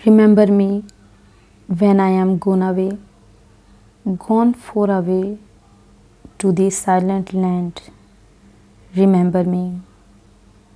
Remember me when I am gone away, gone far away to the silent land. Remember me.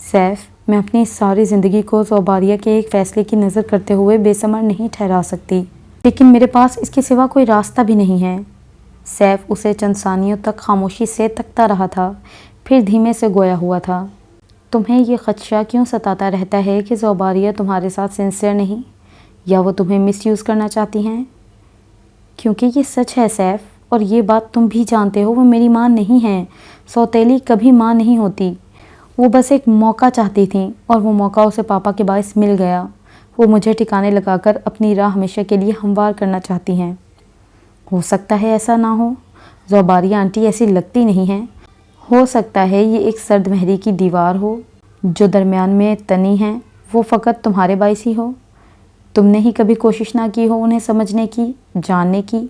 Saif, میں اپنی ساری زندگی کو زوباریہ کے ایک فیصلے کی نظر کرتے ہوئے بے ثمر نہیں ٹھہرا سکتی، لیکن میرے پاس اس کے سوا کوئی راستہ بھی نہیں ہے۔ سیف اسے چند ثانیوں تک خاموشی سے تکتا رہا تھا، پھر دھیمے سے گویا ہوا تھا۔ تمہیں یہ خدشہ کیوں ستاتا رہتا ہے کہ زوباریہ تمہارے ساتھ سنسیئر نہیں، یا وہ تمہیں مس یوز کرنا چاہتی ہیں؟ کیونکہ یہ سچ ہے سیف، اور یہ بات تم بھی جانتے ہو، وہ میری ماں نہیں ہیں۔ سوتیلی کبھی ماں نہیں ہوتی۔ وہ بس ایک موقع چاہتی تھیں، اور وہ موقع اسے پاپا کے باعث مل گیا۔ وہ مجھے ٹھکانے لگا کر اپنی راہ ہمیشہ کے لیے ہموار کرنا چاہتی ہیں۔ ہو سکتا ہے ایسا نہ ہو، زوباریہ آنٹی ایسی لگتی نہیں ہیں۔ ہو سکتا ہے یہ ایک سرد مہری کی دیوار ہو جو درمیان میں تنی ہے، وہ فقط تمہارے باعث ہی ہو۔ تم نے ہی کبھی کوشش نہ کی ہو انہیں سمجھنے کی، جاننے کی۔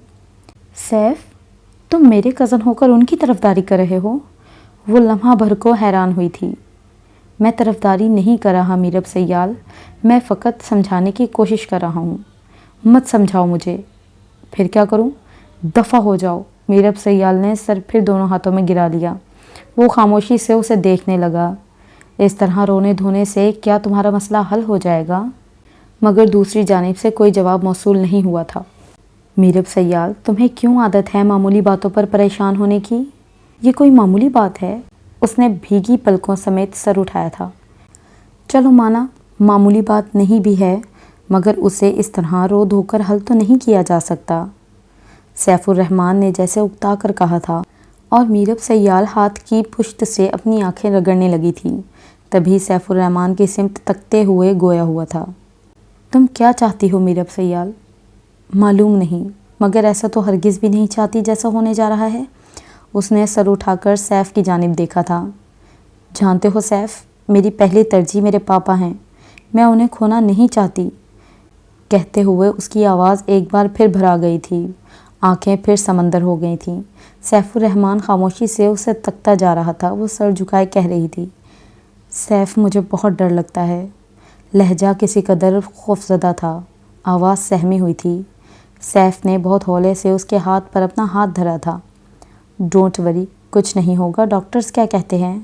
سیف، تم میرے کزن ہو کر ان کی طرفداری کر رہے ہو؟ وہ لمحہ بھر کو حیران ہوئی تھی۔ میں طرفداری نہیں کر رہا میرب سیال، میں فقط سمجھانے کی کوشش کر رہا ہوں۔ مت سمجھاؤ مجھے۔ پھر کیا کروں؟ دفع ہو جاؤ۔ میرب سیال نے سر پھر دونوں ہاتھوں میں گرا لیا۔ وہ خاموشی سے اسے دیکھنے لگا۔ اس طرح رونے دھونے سے کیا تمہارا مسئلہ حل ہو جائے گا؟ مگر دوسری جانب سے کوئی جواب موصول نہیں ہوا تھا۔ میرب سیال، تمہیں کیوں عادت ہے معمولی باتوں پر پریشان ہونے کی؟ یہ کوئی معمولی بات ہے؟ اس نے بھیگی پلکوں سمیت سر اٹھایا تھا۔ چلو مانا معمولی بات نہیں بھی ہے، مگر اسے اس طرح رو دھو کر حل تو نہیں کیا جا سکتا۔ سیف الرحمن نے جیسے اکتا کر کہا تھا، اور میرب سیال ہاتھ کی پشت سے اپنی آنکھیں رگڑنے لگی تھی۔ تبھی سیف الرحمن کی سمت تکتے ہوئے گویا ہوا تھا۔ تم کیا چاہتی ہو میرب سیال؟ معلوم نہیں، مگر ایسا تو ہرگز بھی نہیں چاہتی جیسا ہونے جا رہا ہے۔ اس نے سر اٹھا کر سیف کی جانب دیکھا تھا۔ جانتے ہو سیف، میری پہلی ترجیح میرے پاپا ہیں، میں انہیں کھونا نہیں چاہتی۔ کہتے ہوئے اس کی آواز ایک بار پھر بھرا گئی تھی، آنکھیں پھر سمندر ہو گئی تھیں۔ سیف الرحمن خاموشی سے اسے تکتا جا رہا تھا۔ وہ سر جھکائے کہہ رہی تھی، سیف مجھے بہت ڈر لگتا ہے۔ لہجہ کسی قدر خوفزدہ تھا، آواز سہمی ہوئی تھی۔ سیف نے بہت ہولے سے اس کے ہاتھ پر اپنا ہاتھ دھرا تھا۔ ڈونٹ وری، کچھ نہیں ہوگا۔ ڈاکٹرز کیا کہتے ہیں؟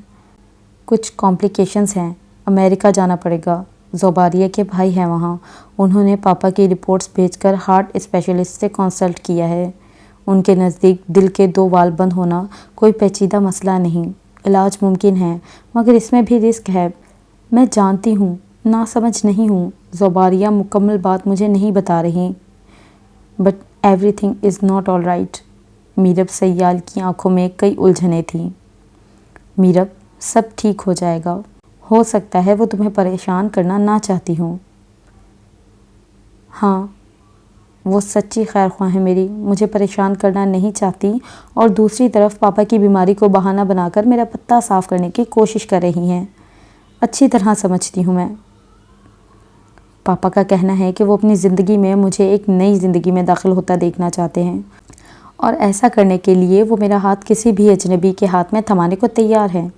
کچھ کمپلیکیشنز ہیں، امریکہ جانا پڑے گا۔ زوباریہ کے بھائی ہیں وہاں، انہوں نے پاپا کی رپورٹس بھیج کر ہارٹ اسپیشلسٹ سے کنسلٹ کیا ہے۔ ان کے نزدیک دل کے 2 والو بند ہونا کوئی پیچیدہ مسئلہ نہیں، علاج ممکن ہے، مگر اس میں بھی رسک ہے۔ میں جانتی ہوں، نا سمجھ نہیں ہوں۔ زوباریہ مکمل بات مجھے نہیں بتا رہی۔ But everything is not all right. Meerab Sial کی آنکھوں میں کئی الجھنیں تھیں۔ میرب، سب ٹھیک ہو جائے گا۔ ہو سکتا ہے وہ تمہیں پریشان کرنا نہ چاہتی ہوں۔ ہاں، وہ سچی خیر خواہ ہیں میری، مجھے پریشان کرنا نہیں چاہتی، اور دوسری طرف پاپا کی بیماری کو بہانہ بنا کر میرا پتہ صاف کرنے کی کوشش کر رہی ہیں۔ اچھی طرح سمجھتی ہوں میں۔ پاپا کا کہنا ہے کہ وہ اپنی زندگی میں مجھے ایک نئی زندگی میں داخل ہوتا دیکھنا چاہتے ہیں، اور ایسا کرنے کے لیے وہ میرا ہاتھ کسی بھی اجنبی کے ہاتھ میں تھمانے کو تیار ہیں۔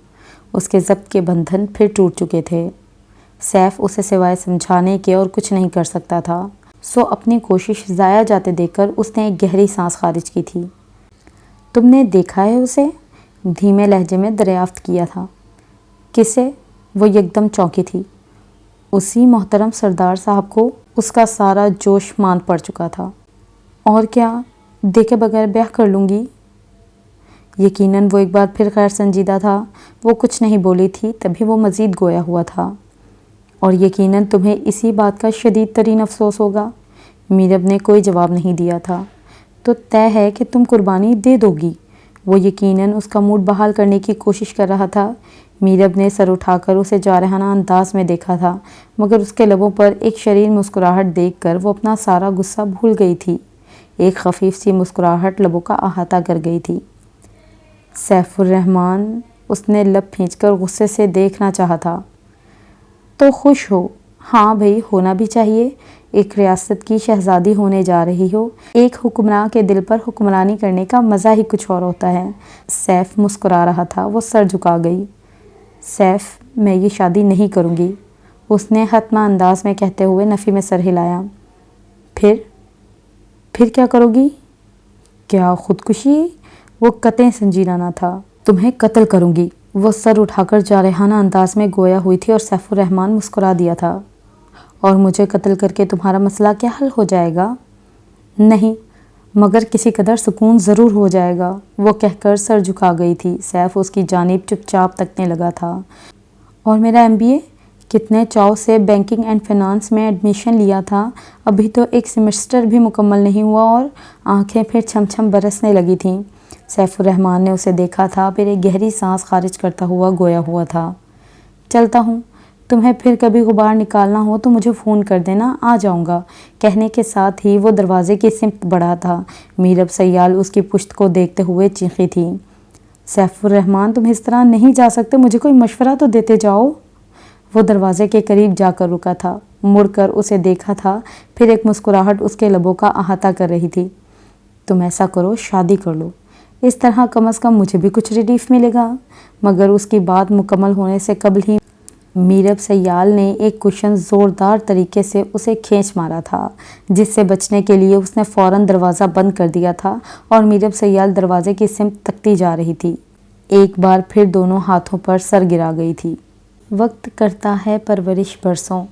اس کے ضبط کے بندھن پھر ٹوٹ چکے تھے۔ سیف اسے سوائے سمجھانے کے اور کچھ نہیں کر سکتا تھا، سو اپنی کوشش ضائع جاتے دیکھ کر اس نے ایک گہری سانس خارج کی تھی۔ تم نے دیکھا ہے اسے؟ دھیمے لہجے میں دریافت کیا تھا۔ کسے؟ وہ یکدم چونکی تھی۔ اسی محترم سردار صاحب کو۔ اس کا سارا جوش ماند پڑ چکا تھا۔ اور کیا، دیکھے بغیر بیاہ کر لوں گی؟ یقیناً وہ ایک بار پھر غیر سنجیدہ تھا۔ وہ کچھ نہیں بولی تھی، تبھی وہ مزید گویا ہوا تھا۔ اور یقیناً تمہیں اسی بات کا شدید ترین افسوس ہوگا۔ میرب نے کوئی جواب نہیں دیا تھا۔ تو طے ہے کہ تم قربانی دے دو گی؟ وہ یقیناً اس کا موڈ بحال کرنے کی کوشش کر رہا تھا۔ میرب نے سر اٹھا کر اسے جارحانہ انداز میں دیکھا تھا، مگر اس کے لبوں پر ایک شریر مسکراہٹ دیکھ کر وہ اپنا سارا غصہ بھول گئی تھی۔ ایک خفیف سی مسکراہٹ لبوں کا احاطہ کر گئی تھی۔ سیف الرحمن، اس نے لب پھینچ کر غصے سے دیکھنا چاہا تھا۔ تو خوش ہو؟ ہاں بھئی، ہونا بھی چاہیے۔ ایک ریاست کی شہزادی ہونے جا رہی ہو، ایک حکمراں کے دل پر حکمرانی کرنے کا مزہ ہی کچھ اور ہوتا ہے۔ سیف مسکرا رہا تھا۔ وہ سر جھکا گئی۔ سیف، میں یہ شادی نہیں کروں گی، اس نے حتمی انداز میں کہتے ہوئے نفی میں سر ہلایا۔ پھر کیا کرو گی؟ کیا خودکشی؟ وہ قطعی سنجیدہ نہ تھا۔ تمہیں قتل کروں گی۔ وہ سر اٹھا کر جارحانہ انداز میں گویا ہوئی تھی اور سیف الرحمن مسکرا دیا تھا۔ اور مجھے قتل کر کے تمہارا مسئلہ کیا حل ہو جائے گا؟ نہیں، مگر کسی قدر سکون ضرور ہو جائے گا، وہ کہہ کر سر جھکا گئی تھی۔ سیف اس کی جانب چپ چاپ تکنے لگا تھا۔ اور میرا MBA؟ کتنے چاؤ سے بینکنگ اینڈ فائنانس میں ایڈمیشن لیا تھا، ابھی تو ایک سیمسٹر بھی مکمل نہیں ہوا اور آنکھیں پھر چھم چھم برسنے لگی تھیں۔ سیف الرحمن نے اسے دیکھا تھا، پھر ایک گہری سانس خارج کرتا ہوا گویا ہوا تھا۔ چلتا ہوں، تمہیں پھر کبھی غبار نکالنا ہو تو مجھے فون کر دینا، آ جاؤں گا۔ کہنے کے ساتھ ہی وہ دروازے کی سمت بڑھا تھا۔ میرب سیال اس کی پشت کو دیکھتے ہوئے چیخی تھی، سیف الرحمن تم اس طرح نہیں جا سکتے، مجھے کوئی مشورہ تو دیتے جاؤ۔ وہ دروازے کے قریب جا کر رکا تھا، مڑ کر اسے دیکھا تھا، پھر ایک مسکراہٹ اس کے لبوں کا احاطہ کر رہی تھی۔ تم ایسا کرو، شادی کر لو، اس طرح کم از کم مجھے بھی کچھ ریلیف ملے گا۔ مگر اس کی بات مکمل ہونے سے قبل ہی میرب سیال نے ایک کوشن زوردار طریقے سے اسے کھینچ مارا تھا، جس سے بچنے کے لیے اس نے فوراً دروازہ بند کر دیا تھا اور میرب سیال دروازے کی سمت تکتی جا رہی تھی۔ ایک بار پھر دونوں ہاتھوں پر سر گرا گئی تھی۔ وقت کرتا ہے پرورش برسوں،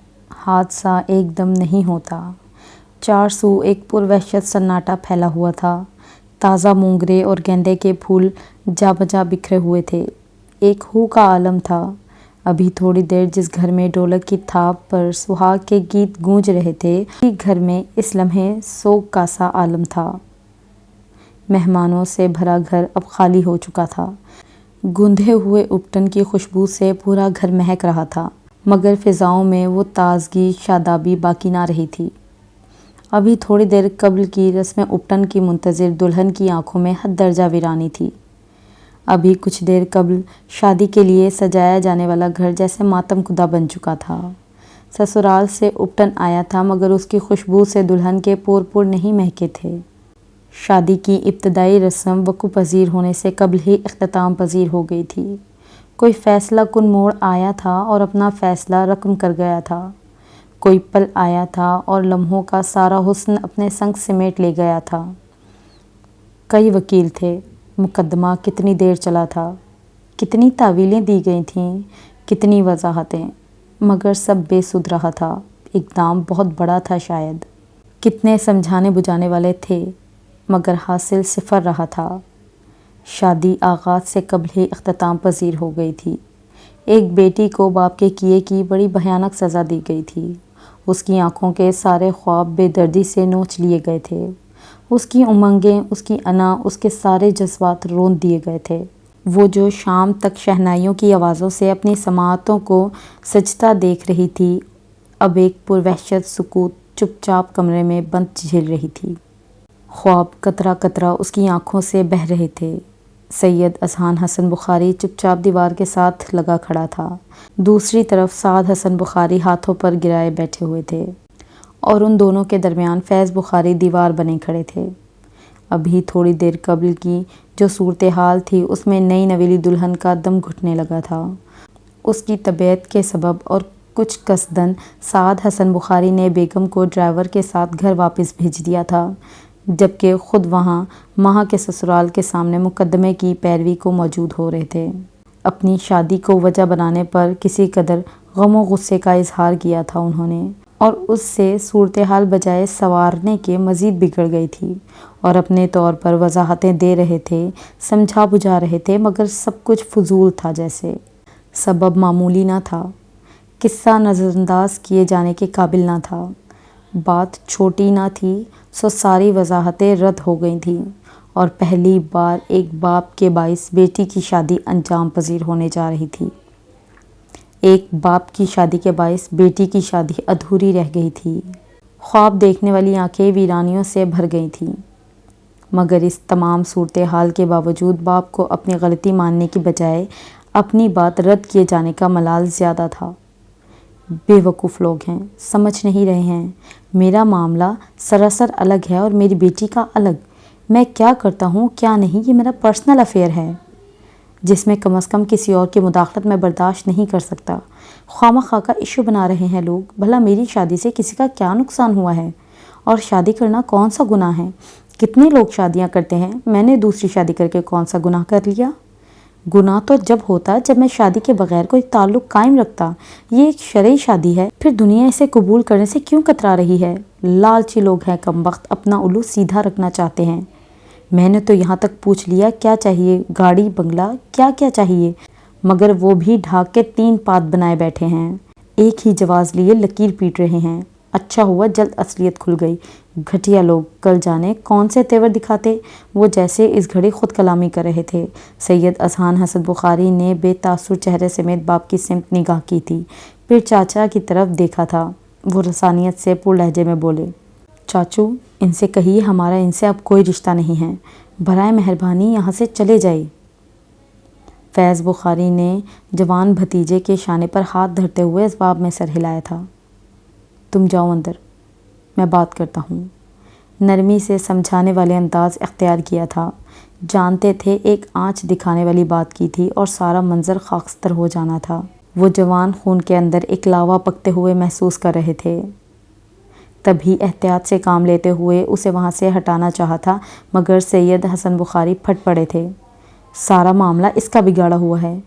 حادثہ ایک دم نہیں ہوتا۔ چار سو ایک پروحشت سناٹا پھیلا ہوا تھا۔ تازہ مونگرے اور گیندے کے پھول جا بجا بکھرے ہوئے تھے۔ ایک ہو کا عالم تھا۔ ابھی تھوڑی دیر جس گھر میں ڈھولک کی تھاپ پر سہاگ کے گیت گونج رہے تھے، اسی گھر میں اس لمحے سوگ کا سا عالم تھا۔ مہمانوں سے بھرا گھر اب خالی ہو چکا تھا۔ گندھے ہوئے اپٹن کی خوشبو سے پورا گھر مہک رہا تھا، مگر فضاؤں میں وہ تازگی شادابی باقی نہ رہی تھی۔ ابھی تھوڑی دیر قبل کی رسم اپٹن کی منتظر دلہن کی آنکھوں میں حد درجہ ویرانی تھی۔ ابھی کچھ دیر قبل شادی کے لیے سجایا جانے والا گھر جیسے ماتم کدہ بن چکا تھا۔ سسرال سے اپٹن آیا تھا، مگر اس کی خوشبو سے دلہن کے پور پور نہیں مہکے تھے۔ شادی کی ابتدائی رسم وقوع پذیر ہونے سے قبل ہی اختتام پذیر ہو گئی تھی۔ کوئی فیصلہ کن موڑ آیا تھا اور اپنا فیصلہ رقم کر گیا تھا۔ کوئی پل آیا تھا اور لمحوں کا سارا حسن اپنے سنگ سمیٹ لے گیا تھا۔ کئی وکیل تھے، مقدمہ کتنی دیر چلا تھا، کتنی تعویلیں دی گئی تھیں، کتنی وضاحتیں، مگر سب بے سود رہا تھا۔ اقدام بہت بڑا تھا شاید، کتنے سمجھانے بجھانے والے تھے، مگر حاصل صفر رہا تھا۔ شادی آغاز سے قبل ہی اختتام پذیر ہو گئی تھی۔ ایک بیٹی کو باپ کے کیے کی بڑی بھیانک سزا دی گئی تھی۔ اس کی آنکھوں کے سارے خواب بے دردی سے نوچ لیے گئے تھے۔ اس کی امنگیں، اس کی انا، اس کے سارے جذبات روند دیے گئے تھے۔ وہ جو شام تک شہنائیوں کی آوازوں سے اپنی سماعتوں کو سجتا دیکھ رہی تھی، اب ایک پروحشت سکوت چپ چاپ کمرے میں بند جھیل رہی تھی۔ خواب قطرہ قطرہ اس کی آنکھوں سے بہہ رہے تھے۔ سید اذہان حسن بخاری چپ چاپ دیوار کے ساتھ لگا کھڑا تھا۔ دوسری طرف سعد حسن بخاری ہاتھوں پر گرائے بیٹھے ہوئے تھے اور ان دونوں کے درمیان فیض بخاری دیوار بنے کھڑے تھے۔ ابھی تھوڑی دیر قبل کی جو صورتحال تھی، اس میں نئی نویلی دلہن کا دم گھٹنے لگا تھا۔ اس کی طبیعت کے سبب اور کچھ قصداً سعد حسن بخاری نے بیگم کو ڈرائیور کے ساتھ گھر واپس بھیج دیا تھا، جبکہ خود وہاں مہا کے سسرال کے سامنے مقدمے کی پیروی کو موجود ہو رہے تھے۔ اپنی شادی کو وجہ بنانے پر کسی قدر غم و غصے کا اظہار کیا تھا انہوں نے، اور اس سے صورتحال بجائے سنوارنے کے مزید بگڑ گئی تھی، اور اپنے طور پر وضاحتیں دے رہے تھے، سمجھا بجھا رہے تھے، مگر سب کچھ فضول تھا، جیسے سبب معمولی نہ تھا، قصہ نظر انداز کیے جانے کے قابل نہ تھا، بات چھوٹی نہ تھی، سو ساری وضاحتیں رد ہو گئی تھیں، اور پہلی بار ایک باپ کے باعث بیٹی کی شادی انجام پذیر ہونے جا رہی تھی۔ ایک باپ کی شادی کے باعث بیٹی کی شادی ادھوری رہ گئی تھی۔ خواب دیکھنے والی آنکھیں ویرانیوں سے بھر گئی تھیں، مگر اس تمام صورتحال کے باوجود باپ کو اپنی غلطی ماننے کی بجائے اپنی بات رد کیے جانے کا ملال زیادہ تھا۔ بے وقوف لوگ ہیں، سمجھ نہیں رہے ہیں، میرا معاملہ سراسر الگ ہے اور میری بیٹی کا الگ۔ میں کیا کرتا ہوں کیا نہیں، یہ میرا پرسنل افیئر ہے، جس میں کم از کم کسی اور کی مداخلت میں برداشت نہیں کر سکتا۔ خواہ کا ایشو بنا رہے ہیں لوگ، بھلا میری شادی سے کسی کا کیا نقصان ہوا ہے؟ اور شادی کرنا کون سا گناہ ہے؟ کتنے لوگ شادیاں کرتے ہیں، میں نے دوسری شادی کر کے کون سا گناہ کر لیا؟ گناہ تو جب ہوتا جب میں شادی کے بغیر کوئی تعلق قائم رکھتا، یہ ایک شرعی شادی ہے، پھر دنیا اسے قبول کرنے سے کیوں کترا رہی ہے؟ لالچی لوگ ہیں کمبخت، اپنا الو سیدھا رکھنا چاہتے ہیں۔ میں نے تو یہاں تک پوچھ لیا کیا چاہیے، گاڑی بنگلہ کیا کیا چاہیے، مگر وہ بھی ڈھاک کے 3 پات بنائے بیٹھے ہیں، ایک ہی جواز لیے لکیر پیٹ رہے ہیں۔ اچھا ہوا جلد اصلیت کھل گئی، گھٹیا لوگ، کل جانے کون سے تیور دکھاتے، وہ جیسے اس گھڑی خود کلامی کر رہے تھے۔ سید اذہان حسن بخاری نے بے تاثر چہرے سمیت باپ کی سمت نگاہ کی تھی، پھر چاچا کی طرف دیکھا تھا۔ وہ رسانیت سے پر لہجے میں بولے، چاچو ان سے کہیے ہمارا ان سے اب کوئی رشتہ نہیں ہے، برائے مہربانی یہاں سے چلے جائے۔ فیض بخاری نے جوان بھتیجے کے شانے پر ہاتھ دھرتے ہوئے اسباب میں سر ہلایا تھا۔ تم جاؤ اندر، میں بات کرتا ہوں۔ نرمی سے سمجھانے والے انداز اختیار کیا تھا، جانتے تھے ایک آنچ دکھانے والی بات کی تھی اور سارا منظر خاکستر ہو جانا تھا۔ وہ جوان خون کے اندر ایک لاوا پکتے ہوئے محسوس کر رہے تھے۔ تبھی احتیاط سے کام لیتے ہوئے اسے وہاں سے ہٹانا چاہا تھا، مگر سید حسن بخاری پھٹ پڑے تھے۔ سارا معاملہ اس کا بگاڑا ہوا ہے،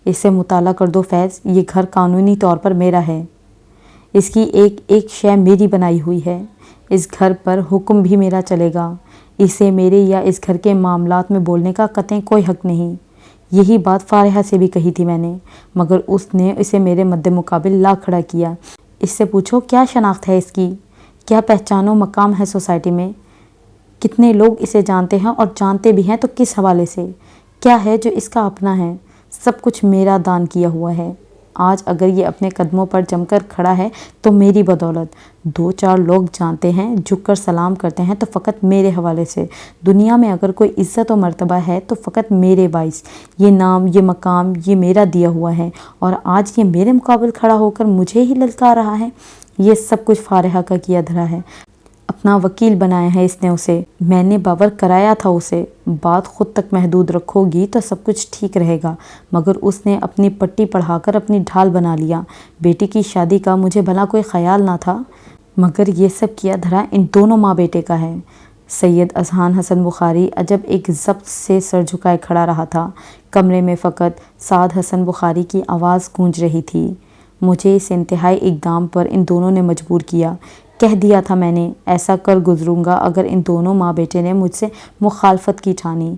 اسے مطالعہ کر دو فیض، یہ گھر قانونی طور پر میرا ہے، اس کی ایک ایک شے میری بنائی ہوئی ہے، اس گھر پر حکم بھی میرا چلے گا، اسے میرے یا اس گھر کے معاملات میں بولنے کا قطعی کوئی حق نہیں۔ یہی بات فارحہ سے بھی کہی تھی میں نے، مگر اس نے اسے میرے مد مقابل لا کھڑا کیا۔ اس سے پوچھو کیا شناخت ہے اس کی، کیا پہچان و مقام ہے سوسائٹی میں، کتنے لوگ اسے جانتے ہیں اور جانتے بھی ہیں تو کس حوالے سے، کیا ہے جو اس کا اپنا ہے، سب کچھ میرا دان کیا ہوا ہے۔ آج اگر یہ اپنے قدموں پر جم کر کھڑا ہے تو میری بدولت، 2-4 لوگ جانتے ہیں، جھک کر سلام کرتے ہیں تو فقط میرے حوالے سے، دنیا میں اگر کوئی عزت و مرتبہ ہے تو فقط میرے باعث، یہ نام یہ مقام یہ میرا دیا ہوا ہے، اور آج یہ میرے مقابل کھڑا ہو کر مجھے ہی للکار رہا ہے۔ یہ سب کچھ فارحہ کا کیا دھرا ہے، اپنا وکیل بنایا ہے اس نے اسے، میں نے باور کرایا تھا اسے، بات خود تک محدود رکھو گی تو سب کچھ ٹھیک رہے گا، مگر اس نے اپنی پٹی پڑھا کر اپنی ڈھال بنا لیا۔ بیٹی کی شادی کا مجھے بھلا کوئی خیال نہ تھا، مگر یہ سب کیا دھرا ان دونوں ماں بیٹے کا ہے۔ سید اذہان حسن بخاری عجب ایک ضبط سے سر جھکائے کھڑا رہا تھا، کمرے میں فقط سعد حسن بخاری کی آواز گونج رہی تھی۔ مجھے اس انتہائی اقدام پر ان دونوں نے مجبور کیا، کہہ دیا تھا میں نے، ایسا کر گزروں گا اگر ان دونوں ماں بیٹے نے مجھ سے مخالفت کی ٹھانی۔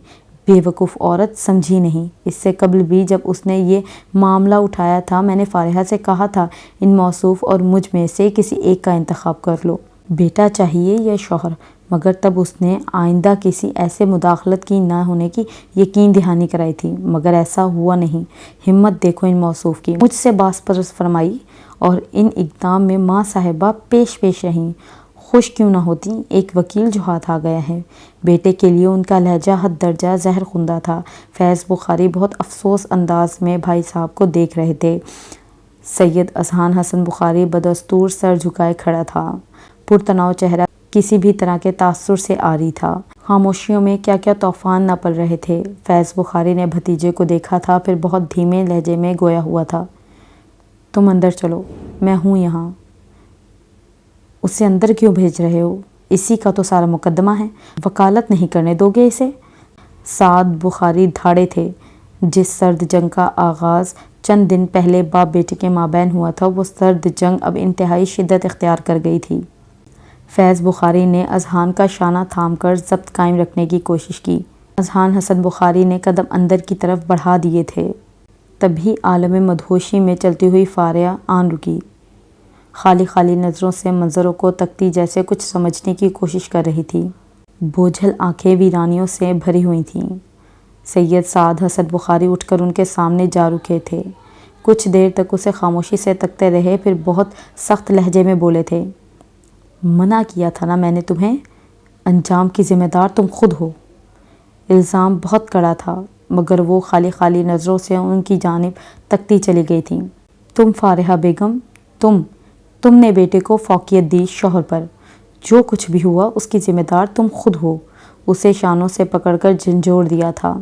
بے وقوف عورت سمجھی نہیں۔ اس سے قبل بھی جب اس نے یہ معاملہ اٹھایا تھا میں نے فارحہ سے کہا تھا ان موصوف اور مجھ میں سے کسی ایک کا انتخاب کر لو، بیٹا چاہیے یا شوہر، مگر تب اس نے آئندہ کسی ایسے مداخلت کی نہ ہونے کی یقین دہانی کرائی تھی، مگر ایسا ہوا نہیں۔ ہمت دیکھو ان موصوف کی، مجھ سے باس پرس فرمائی اور ان اقدام میں ماں صاحبہ پیش رہیں، خوش کیوں نہ ہوتی، ایک وکیل جو ہاتھ آ گیا ہے۔ بیٹے کے لیے ان کا لہجہ حد درجہ زہر خندہ تھا۔ فیض بخاری بہت افسوس انداز میں بھائی صاحب کو دیکھ رہے تھے۔ سید اذہان حسن بخاری بدستور سر جھکائے کھڑا تھا، پرتناؤ چہرہ کسی بھی طرح کے تاثر سے عاری تھا، خاموشیوں میں کیا کیا طوفان نہ پل رہے تھے۔ فیض بخاری نے بھتیجے کو دیکھا تھا، پھر بہت دھیمے لہجے میں گویا ہوا تھا، تم اندر چلو، میں ہوں یہاں۔ اسے اندر کیوں بھیج رہے ہو؟ اسی کا تو سارا مقدمہ ہے، وکالت نہیں کرنے دو گے اسے؟ سعد بخاری دھاڑے تھے۔ جس سرد جنگ کا آغاز چند دن پہلے باپ بیٹے کے مابین ہوا تھا، وہ سرد جنگ اب انتہائی شدت اختیار کر گئی تھی۔ فیض بخاری نے اذہان کا شانہ تھام کر ضبط قائم رکھنے کی کوشش کی۔ اذہان حسن بخاری نے قدم اندر کی طرف بڑھا دیے تھے، تبھی عالم مدہوشی میں چلتی ہوئی فارحہ آن رکی، خالی خالی نظروں سے منظروں کو تکتی جیسے کچھ سمجھنے کی کوشش کر رہی تھی۔ بوجھل آنکھیں ویرانیوں سے بھری ہوئی تھیں۔ سید سعد حسن بخاری اٹھ کر ان کے سامنے جا رکے تھے، کچھ دیر تک اسے خاموشی سے تکتے رہے، پھر بہت سخت لہجے میں بولے تھے، منع کیا تھا نا میں نے تمہیں، انجام کی ذمہ دار تم خود ہو۔ الزام بہت کڑا تھا، مگر وہ خالی خالی نظروں سے ان کی جانب تکتی چلی گئی تھیں۔ تم فارحہ بیگم، تم نے بیٹے کو فوقیت دی شوہر پر، جو کچھ بھی ہوا اس کی ذمہ دار تم خود ہو، اسے شانوں سے پکڑ کر جھنجھوڑ دیا تھا۔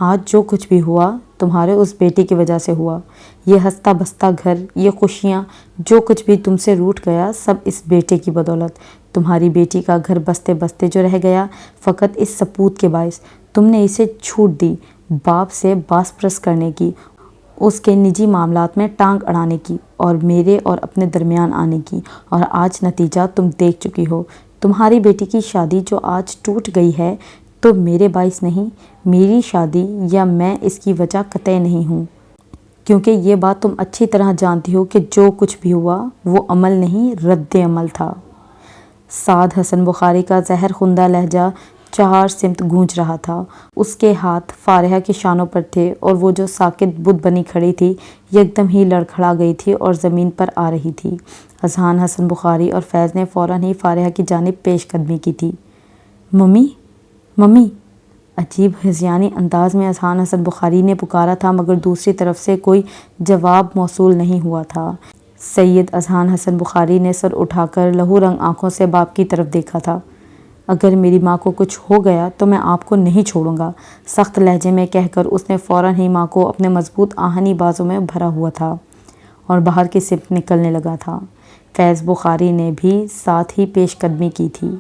آج جو کچھ بھی ہوا تمہارے اس بیٹے کی وجہ سے ہوا، یہ ہنستا بستا گھر، یہ خوشیاں، جو کچھ بھی تم سے روٹ گیا، سب اس بیٹے کی بدولت۔ تمہاری بیٹی کا گھر بستے بستے جو رہ گیا، فقط اس سپوت کے باعث، تم نے اسے چھوٹ دی، باپ سے باس پرس کرنے کی، اس کے نجی معاملات میں ٹانگ اڑانے کی اور میرے اور اپنے درمیان آنے کی، اور آج نتیجہ تم دیکھ چکی ہو۔ تمہاری بیٹی کی شادی جو آج ٹوٹ گئی ہے تو میرے باعث نہیں، میری شادی یا میں اس کی وجہ قطعی نہیں ہوں، کیونکہ یہ بات تم اچھی طرح جانتی ہو کہ جو کچھ بھی ہوا وہ عمل نہیں، رد عمل تھا۔ سعد حسن بخاری کا زہر خندہ لہجہ چار سمت گونج رہا تھا۔ اس کے ہاتھ فارحہ کے شانوں پر تھے اور وہ جو ساکت بت بنی کھڑی تھی یکدم ہی لڑکھڑا گئی تھی اور زمین پر آ رہی تھی۔ اذہان حسن بخاری اور فیض نے فوراً ہی فارحہ کی جانب پیش قدمی کی تھی۔ Mummy, mummy! عجیب ہذیانی انداز میں اذہان حسن بخاری نے پکارا تھا، مگر دوسری طرف سے کوئی جواب موصول نہیں ہوا تھا۔ سید اذہان حسن بخاری نے سر اٹھا کر لہو رنگ آنکھوں سے باپ کی طرف دیکھا تھا۔ اگر میری ماں کو کچھ ہو گیا تو میں آپ کو نہیں چھوڑوں گا، سخت لہجے میں کہہ کر اس نے فوراً ہی ماں کو اپنے مضبوط آہنی بازوں میں بھرا ہوا تھا اور باہر کی سمت نکلنے لگا تھا۔ فیض بخاری نے بھی ساتھ ہی پیش قدمی کی تھی۔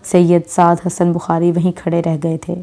سید سعد حسن بخاری وہیں کھڑے رہ گئے تھے۔